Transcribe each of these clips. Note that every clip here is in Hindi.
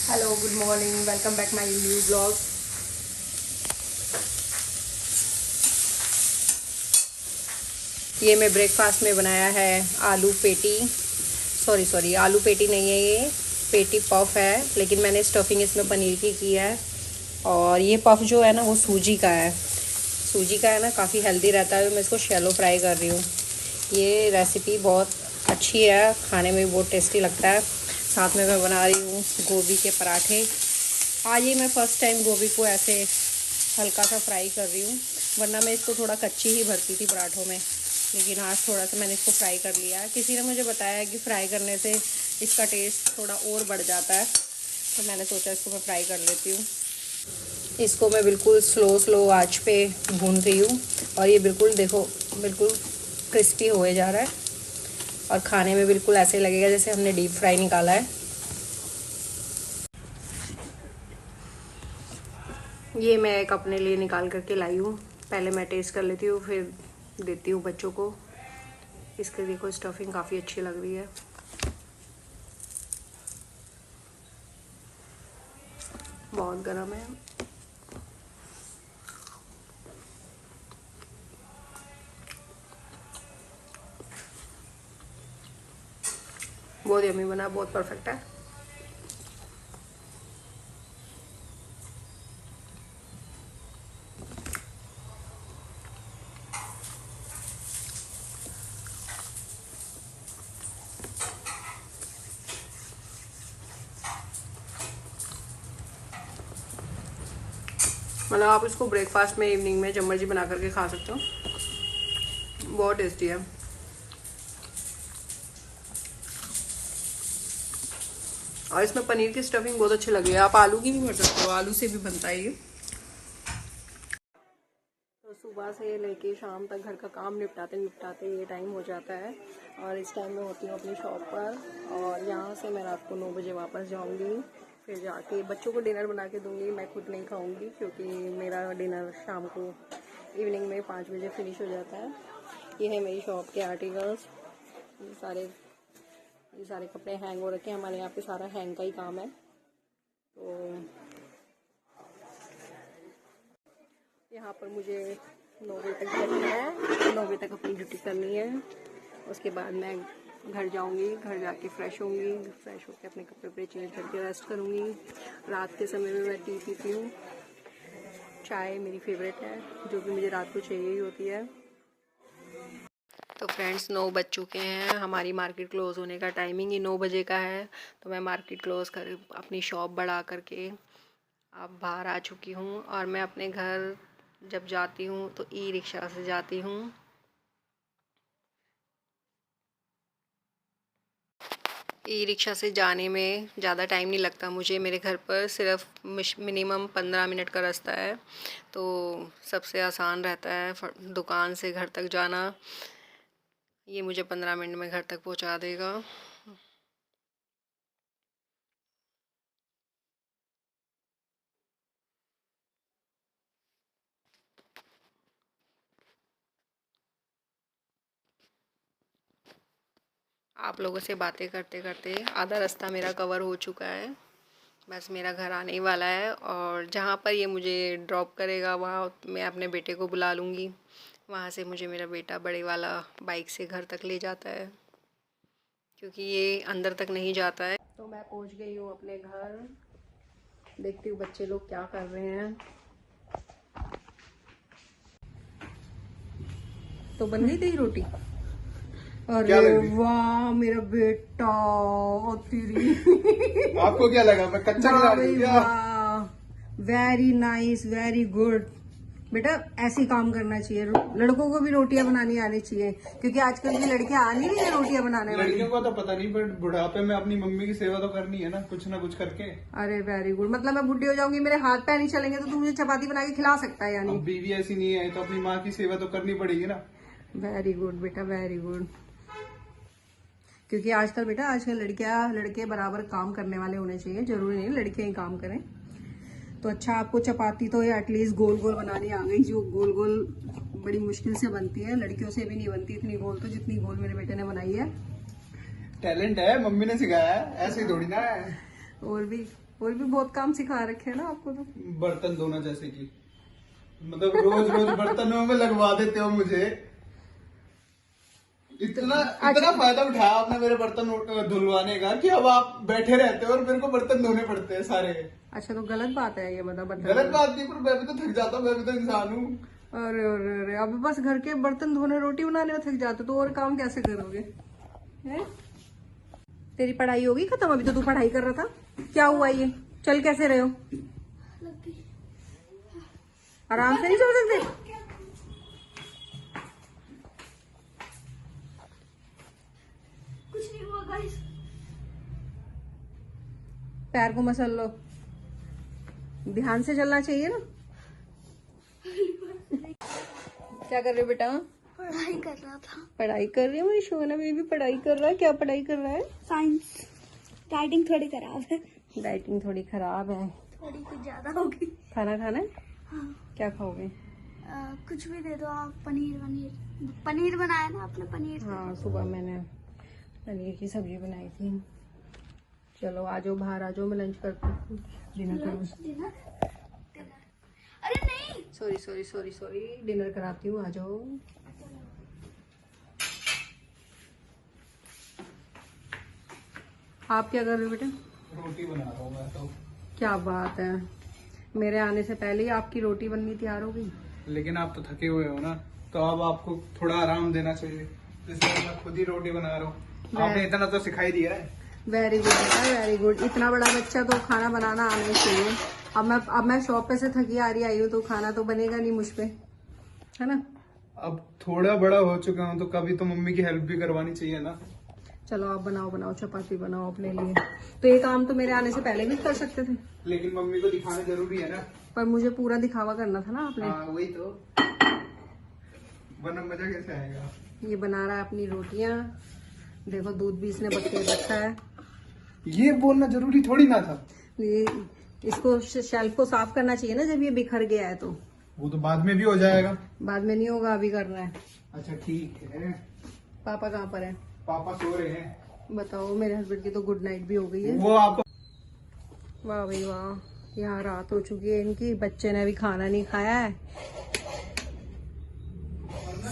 Hello, good morning, welcome back my new blog. ये मैं ब्रेकफास्ट में बनाया है आलू पेटी। सॉरी आलू पेटी नहीं है, ये पेटी पफ है, लेकिन मैंने स्टफिंग इसमें पनीर की है। और ये पफ जो है ना वो सूजी का है। सूजी का है ना, काफ़ी हेल्दी रहता है। मैं इसको शैलो फ्राई कर रही हूँ। ये रेसिपी बहुत अच्छी है, खाने में भी बहुत टेस्टी लगता है। साथ में मैं बना रही हूँ गोभी के पराठे। आज ये मैं फ़र्स्ट टाइम गोभी को ऐसे हल्का सा फ्राई कर रही हूँ, वरना मैं इसको थोड़ा कच्ची ही भरती थी पराठों में, लेकिन आज थोड़ा सा मैंने इसको फ्राई कर लिया है। किसी ने मुझे बताया कि फ्राई करने से इसका टेस्ट थोड़ा और बढ़ जाता है, तो मैंने सोचा इसको मैं फ्राई कर लेती हूँ। इसको मैं बिल्कुल स्लो आंच पे भून रही हूँ, और ये बिल्कुल देखो, बिल्कुल क्रिस्पी होए जा रहा है, और खाने में बिल्कुल ऐसे लगेगा जैसे हमने डीप फ्राई निकाला है। ये मैं एक अपने लिए निकाल करके लाई हूँ। पहले मैं टेस्ट कर लेती हूँ, फिर देती हूँ बच्चों को। इसके देखो स्टफिंग काफ़ी अच्छी लग रही है। बहुत गर्म है। बहुत यम्मी बना, बहुत परफेक्ट है। मतलब आप इसको ब्रेकफास्ट में, इवनिंग में, जब मर्जी बना करके खा सकते हो। बहुत टेस्टी है। और इसमें पनीर की स्टफिंग बहुत अच्छी लगी है। आप आलू की भी भर सकते हो, आलू से भी बनता है ये। तो सुबह से लेके शाम तक घर का काम निपटाते निपटाते ये टाइम हो जाता है, और इस टाइम में होती हूँ अपनी शॉप पर। और यहाँ से मैं रात को 9 बजे वापस जाऊँगी। फिर जाके बच्चों को डिनर बना के दूँगी। मैं खुद नहीं खाऊँगी, क्योंकि मेरा डिनर शाम को, इवनिंग में 5 बजे फिनिश हो जाता है। ये है मेरी शॉप के आर्टिकल्स। ये सारे कपड़े हैंग हो रखे हैं। हमारे यहाँ पे सारा हैंग का ही काम है। तो यहाँ पर मुझे 9 बजे तक करनी है, 9 बजे तक अपनी ड्यूटी करनी है। उसके बाद मैं घर जाऊंगी, घर जाके फ्रेश होंगी, फ्रेश होकर अपने कपड़े चेंज करके रेस्ट करूंगी। रात के समय में मैं टी पीती हूँ। चाय मेरी फेवरेट है, जो कि मुझे रात को चाहिए ही होती है। तो फ्रेंड्स, 9 बज चुके हैं। हमारी मार्केट क्लोज़ होने का टाइमिंग ही 9 बजे का है। तो मैं मार्केट क्लोज़ कर अपनी शॉप बढ़ा करके अब बाहर आ चुकी हूँ। और मैं अपने घर जब जाती हूँ तो ई रिक्शा से जाती हूँ। ई रिक्शा से जाने में ज़्यादा टाइम नहीं लगता मुझे। मेरे घर पर सिर्फ मिनिमम 15 मिनट का रास्ता है, तो सबसे आसान रहता है दुकान से घर तक जाना। ये मुझे 15 मिनट में घर तक पहुंचा देगा। आप लोगों से बातें करते करते आधा रास्ता मेरा कवर हो चुका है। बस मेरा घर आने ही वाला है, और जहाँ पर ये मुझे ड्रॉप करेगा वहाँ मैं अपने बेटे को बुला लूँगी। वहाँ से मुझे मेरा बेटा बड़े वाला बाइक से घर तक ले जाता है, क्योंकि ये अंदर तक नहीं जाता है। तो मैं पहुँच गई हूँ अपने घर। देखती हूँ बच्चे लोग क्या कर रहे हैं। तो बन गई तेरी रोटी? अरे वाह मेरा बेटा, ओ तेरी आपको क्या लगा मैं कच्चा खिला रही हूँ क्या? Very nice, very good. बेटा ऐसे ही काम करना चाहिए। लड़कों को भी रोटियां बनानी आनी चाहिए, क्योंकि आजकल की लड़कियां आ नहीं रही है रोटियां बनाने वाली। लड़कियों को तो पता नहीं, पर बुढ़ापे में अपनी मम्मी की सेवा तो करनी है ना कुछ करके। अरे वेरी गुड। मतलब मैं बुढ़ी हो जाऊंगी, मेरे हाथ पैर नहीं चलेंगे, तो तू मुझे चपाती बना के खिला सकता है यानी? अब बीवी ऐसी नहीं है तो अपनी माँ की सेवा तो करनी पड़ेगी ना। वेरी गुड बेटा, वेरी गुड। क्योंकि आजकल बेटा, आजकल लड़के बराबर काम करने वाले होने चाहिए। जरूरी नहीं लड़कियां ही काम करें। तो अच्छा, आपको चपाती तो एटलीस्ट गोल गोल बनानी आ गई, जो गोल गोल बड़ी मुश्किल से बनती है। लड़कियों से भी नहीं बनती इतनी गोल, तो जितनी गोल मेरे बेटे ने बनाई है। टैलेंट है, मम्मी ने सिखाया है, ऐसे ही थोड़ी ना है। और भी और भी बहुत काम सिखा रखे हैं ना आपको तो। बर्तन धोना जैसे कि मतलब रोज रोज बर्तनों में लगवा देते हो मुझे। इतना इतना फायदा उठाया आपने मेरे बर्तन धुलवाने का कि अब आप बैठे रहते हो और मेरे को बर्तन धोने पड़ते हैं सारे। अच्छा तो गलत बात है ये, मतलब गलत बात नहीं, पर मैं भी तो थक जाता हूँ, मैं भी तो इंसान हूँ। अरे अरे अरे, अब बस घर के बर्तन धोने रोटी बनाने में थक जाते तो और काम कैसे करोगे हैं? तेरी पढ़ाई होगी खत्म? अभी तो तू पढ़ाई कर रहा था, क्या हुआ ये? चल कैसे रहे हो? आराम से नहीं चल सकते? कुछ नहीं हुआ गाइस। पैर को मसल लो, ध्यान से चलना चाहिए ना। क्या कर रहे हो बेटा? पढ़ाई कर रहा था। पढ़ाई कर रही है मेरी शोना बेबी, पढ़ाई कर रहा है। क्या पढ़ाई कर रहा है? साइंस। राइटिंग थोड़ी खराब है। राइटिंग थोड़ी खराब है, थोड़ी कुछ ज्यादा होगी। खाना खाना है? हाँ। क्या खाओगे? कुछ भी दे दो आप। पनीर बनाया ना आपने? पनीर। हाँ सुबह मैंने पनीर की सब्जी बनाई थी। चलो आ जाओ बाहर, आ जाओ, मैं लंच करती हूँ, डिनर करूँ। डिनर। अरे नहीं। Sorry sorry sorry sorry, dinner कराती हूँ, आ जाओ। आप क्या कर रहे हो बेटा? रोटी बना रहा हूँ मैं तो। क्या बात है, मेरे आने से पहले ही आपकी रोटी बननी तैयार हो गई। लेकिन आप तो थके हुए हो ना, तो अब आपको थोड़ा आराम देना चाहिए, इसलिए मैं खुद ही रोटी बना रहा हूँ। आपने इतना तो सिखाई दिया है। वेरी गुड बेटा, वेरी गुड। इतना बड़ा बच्चा तो खाना बनाना आना चाहिए। अब मैं शॉप पे से थकी आ रही आई हूँ तो खाना तो बनेगा नहीं मुझ पे, है ना। अब थोड़ा बड़ा हो चुका हूँ तो कभी तो मम्मी की हेल्प भी करवानी चाहिए ना। चलो आप बनाओ चपाती बनाओ अपने लिए। तो ये काम तो मेरे आने से पहले भी कर सकते थे, लेकिन मम्मी को दिखाना जरूरी है ना। पर मुझे पूरा दिखावा करना था ना आपने। हाँ वही तो, वरना मजा कैसे आएगा। ये बना रहा है अपनी रोटियां, देखो दूध भी इसने बच के रखा है। ये बोलना जरूरी थोड़ी ना था। ये इसको शेल्फ को साफ करना चाहिए ना, जब ये बिखर गया है तो। वो तो बाद में भी हो जाएगा। बाद में नहीं होगा, अभी करना है। अच्छा ठीक है। पापा कहाँ पर है? पापा सो रहे हैं। बताओ, मेरे हस्बैंड की तो गुड नाइट भी हो गई है। वो आप वाह भाई वाह, यहाँ रात हो चुकी है इनकी, बच्चे ने अभी खाना नहीं खाया है।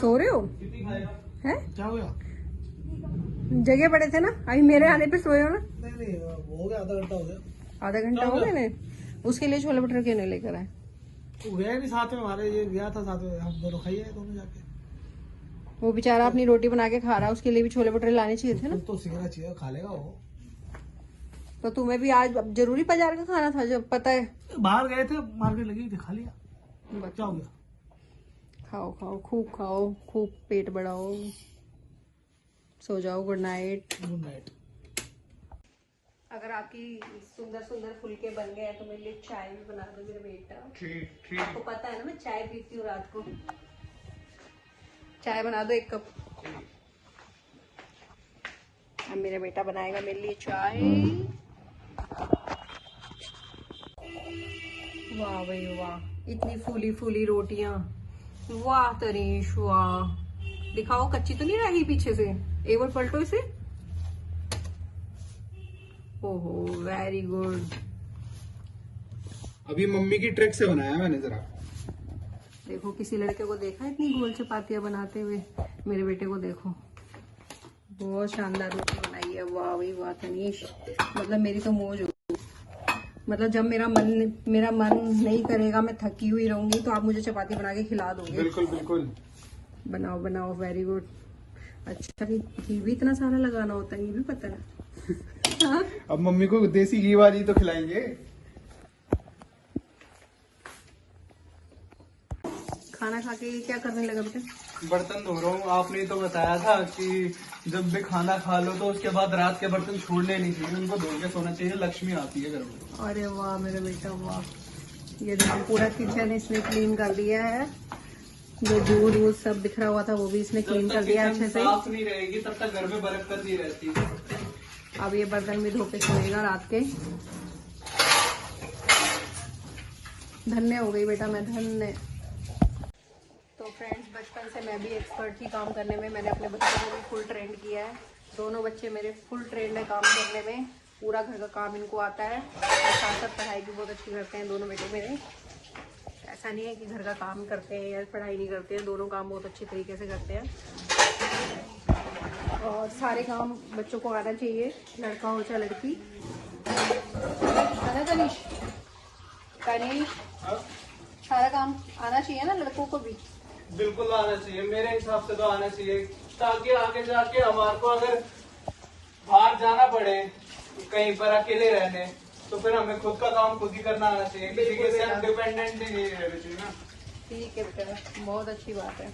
सो रहे हो? हैं? क्या हो गया? जगह पड़े थे ना, अभी मेरे आने पे सोए हो ना? नहीं हो गया, आधा घंटा हो गया। आधा घंटा हो गया ने? उसके लिए छोले भटूरे क्यों नहीं लेकर आए? वो गया नहीं साथ में हमारे, ये गया था साथ में, हम दोनों खाइए दोनों जाके। वो बेचारा अपनी रोटी बना के खा रहा है, उसके लिए भी छोले भटूरे लाने चाहिए थे ना। तो सीखना चाहिए, खा लेगा वो। तो तुम्हें भी आज अब जरूरी बाजार का खाना था, जब पता है। बाहर गए थे, मार्केट लगी थी, खा लिया। क्या हो गया? खाओ खाओ, खूब खाओ, खूब पेट बढ़ाओ, सो जाओ। Good night. Good night. अगर आपकी सुंदर सुंदर फुलके बन गए हैं तो मेरे लिए चाय भी बना दो मेरे बेटा। ठीक ठीक। आपको पता है ना मैं चाय पीती हूँ रात को। चाय बना दो 1 कप। अब मेरा बेटा बनाएगा मेरे लिए चाय। वाह भाई वाह, इतनी फूली फूली रोटियां, वाह तरीश वाह। दिखाओ कच्ची तो नहीं रही पीछे से, एक बार पलटो इसे। ओहो वेरी गुड। अभी मम्मी की ट्रिक से बनाया मैंने जरा। देखो किसी लड़के को देखा इतनी गोल चपातियां बनाते हुए? मेरे बेटे को देखो, बहुत शानदार रोटी बनाई है। वाह भाई वाह तनीश, मतलब मेरी तो मौज हो। मतलब जब मेरा मन नहीं करेगा, मैं थकी हुई रहूंगी, तो आप मुझे चपाती बना के खिला दोगे। बिल्कुल बिल्कुल। बनाओ बनाओ, वेरी गुड। अच्छा घी भी इतना सारा लगाना होता है, ये भी पता है। हाँ? अब मम्मी को देसी घी वाली तो खिलाएंगे। खाना खा के क्या करने लगा बेटा? बर्तन धो रहा हूँ। आपने तो बताया था कि जब भी खाना खा लो तो उसके बाद रात के बर्तन छोड़ने नहीं चाहिए, उनको धो के सोना चाहिए, लक्ष्मी आती है घर में। अरे वाह मेरा बेटा वाह। ये देखो पूरा किचन इसने क्लीन कर दिया है, जो दूध वूध सब बिखरा हुआ था वो भी इसने क्लीन कर दिया अच्छे से। साफ नहीं रहेगी तब तक घर में बरकत नहीं रहती। अब ये बर्तन भी धो के सोएगा रात के। धन्य हो गई बेटा मैं, धन्य। तो फ्रेंड्स, बचपन से मैं भी एक्सपर्ट थी काम करने में। मैंने अपने बच्चों को भी फुल ट्रेंड किया है। दोनों बच्चे मेरे फुल ट्रेंड है काम करने में। पूरा घर का काम इनको आता है और साथ साथ पढ़ाई भी बहुत अच्छी करते हैं दोनों बेटे मेरे। ऐसा नहीं है कि घर का काम करते हैं या पढ़ाई नहीं करते हैं, दोनों काम बहुत अच्छी तरीके से करते हैं। और सारे काम बच्चों को आना चाहिए, लड़का हो चाहे लड़की। है ना तनीश? तनीश, सारा काम आना चाहिए ना लड़कों को भी। बिल्कुल आना चाहिए, मेरे हिसाब से तो आना चाहिए, ताकि आगे जाके हमारे को अगर बाहर जाना पड़े कहीं पर अकेले रहने, तो फिर हमें खुद का काम खुद ही करना आना चाहिए, किसी के साथ डिपेंडेंट ही नहीं रहना चाहिए ना। ठीक है बेटा, बहुत अच्छी बात है।